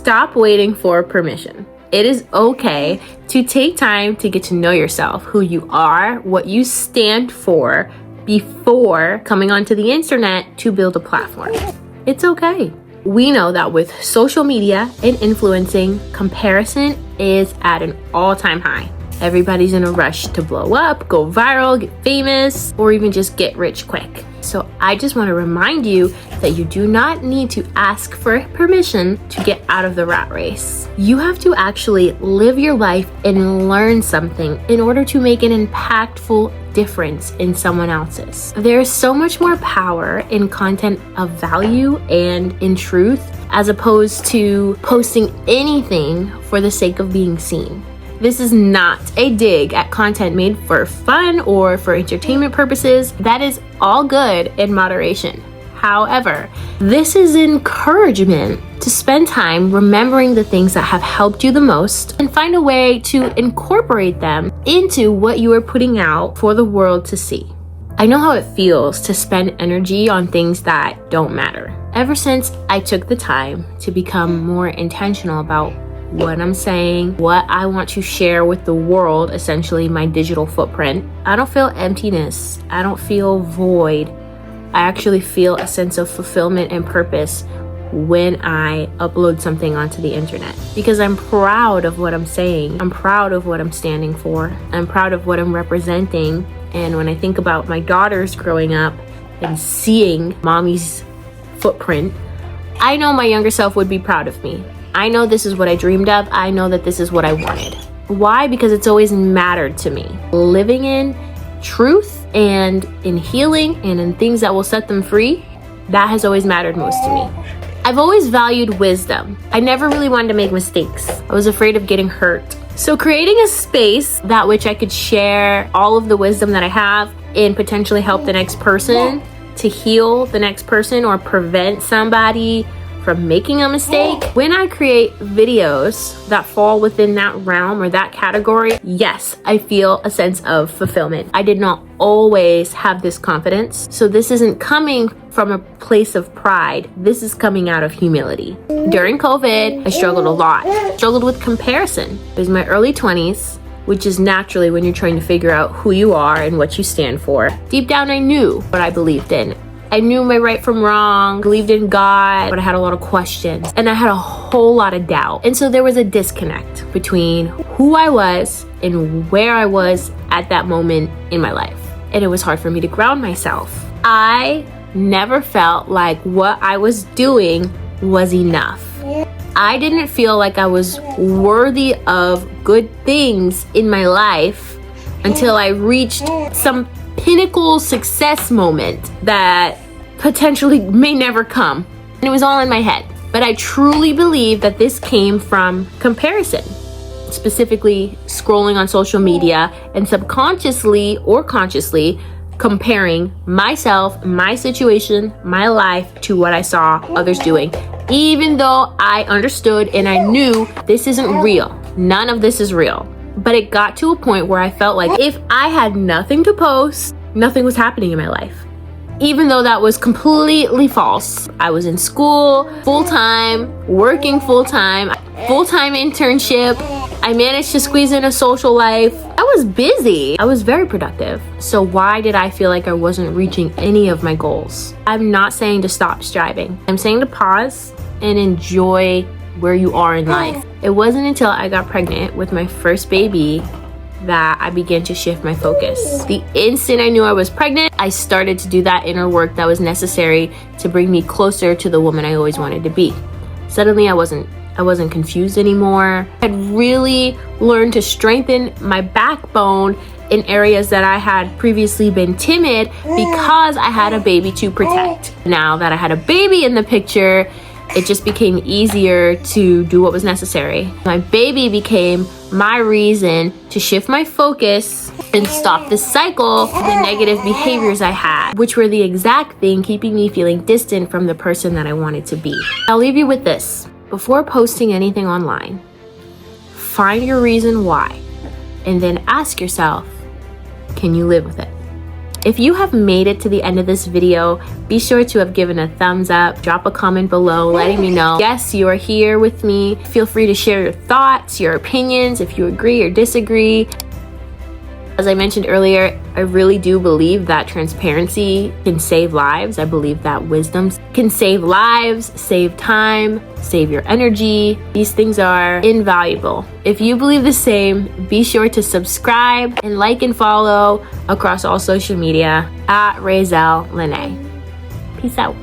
Stop waiting for permission. It is okay to take time to get to know yourself, who you are, what you stand for, before coming onto the internet to build a platform. It's okay. We know that with social media and influencing, comparison is at an all-time high. Everybody's in a rush to blow up, go viral, get famous, or even just get rich quick. So I just want to remind you that you do not need to ask for permission to get out of the rat race. You have to actually live your life and learn something in order to make an impactful difference in someone else's. There's so much more power in content of value and in truth, as opposed to posting anything for the sake of being seen. This is not a dig at content made for fun or for entertainment purposes. That is all good in moderation. However, this is encouragement to spend time remembering the things that have helped you the most and find a way to incorporate them into what you are putting out for the world to see. I know how it feels to spend energy on things that don't matter. Ever since I took the time to become more intentional about what I'm saying, what I want to share with the world, essentially my digital footprint, I don't feel emptiness. I don't feel void. I actually feel a sense of fulfillment and purpose when I upload something onto the internet, because I'm proud of what I'm saying. I'm proud of what I'm standing for. I'm proud of what I'm representing. And when I think about my daughters growing up and seeing mommy's footprint, I know my younger self would be proud of me. I know this is what I dreamed of. I know that this is what I wanted. Why? Because it's always mattered to me. Living in truth and in healing and in things that will set them free, that has always mattered most to me. I've always valued wisdom. I never really wanted to make mistakes. I was afraid of getting hurt. So creating a space that which I could share all of the wisdom that I have and potentially help the next person to heal the next person or prevent somebody from making a mistake. When I create videos that fall within that realm or that category, yes, I feel a sense of fulfillment. I did not always have this confidence. So this isn't coming from a place of pride. This is coming out of humility. During COVID, I struggled a lot. Struggled with comparison. It was my early 20s, which is naturally when you're trying to figure out who you are and what you stand for. Deep down, I knew what I believed in. I knew my right from wrong, believed in God, but I had a lot of questions and I had a whole lot of doubt. And so there was a disconnect between who I was and where I was at that moment in my life. And it was hard for me to ground myself. I never felt like what I was doing was enough. I didn't feel like I was worthy of good things in my life until I reached some pinnacle success moment that potentially may never come. And it was all in my head. But I truly believe that this came from comparison, specifically scrolling on social media and subconsciously or consciously comparing myself, my situation, my life to what I saw others doing, even though I understood and I knew this isn't real. None of this is real. But it got to a point where I felt like if I had nothing to post, nothing was happening in my life. Even though that was completely false. I was in school, full-time, working full-time internship. I managed to squeeze in a social life. I was busy. I was very productive. So why did I feel like I wasn't reaching any of my goals? I'm not saying to stop striving. I'm saying to pause and enjoy where you are in life. It wasn't until I got pregnant with my first baby that I began to shift my focus. The instant I knew I was pregnant, I started to do that inner work that was necessary to bring me closer to the woman I always wanted to be. Suddenly I wasn't confused anymore. I had really learned to strengthen my backbone in areas that I had previously been timid because I had a baby to protect. Now that I had a baby in the picture, it just became easier to do what was necessary. My baby became my reason to shift my focus and stop the cycle of the negative behaviors I had, which were the exact thing keeping me feeling distant from the person that I wanted to be. I'll leave you with this. Before posting anything online, find your reason why, and then ask yourself, can you live with it? If you have made it to the end of this video, be sure to have given a thumbs up, drop a comment below letting me know, yes, you are here with me. Feel free to share your thoughts, your opinions, if you agree or disagree. As I mentioned earlier, I really do believe that transparency can save lives. I believe that wisdom can save lives, save time, save your energy. These things are invaluable. If you believe the same, be sure to subscribe and like and follow across all social media at Razel Lene. Peace out.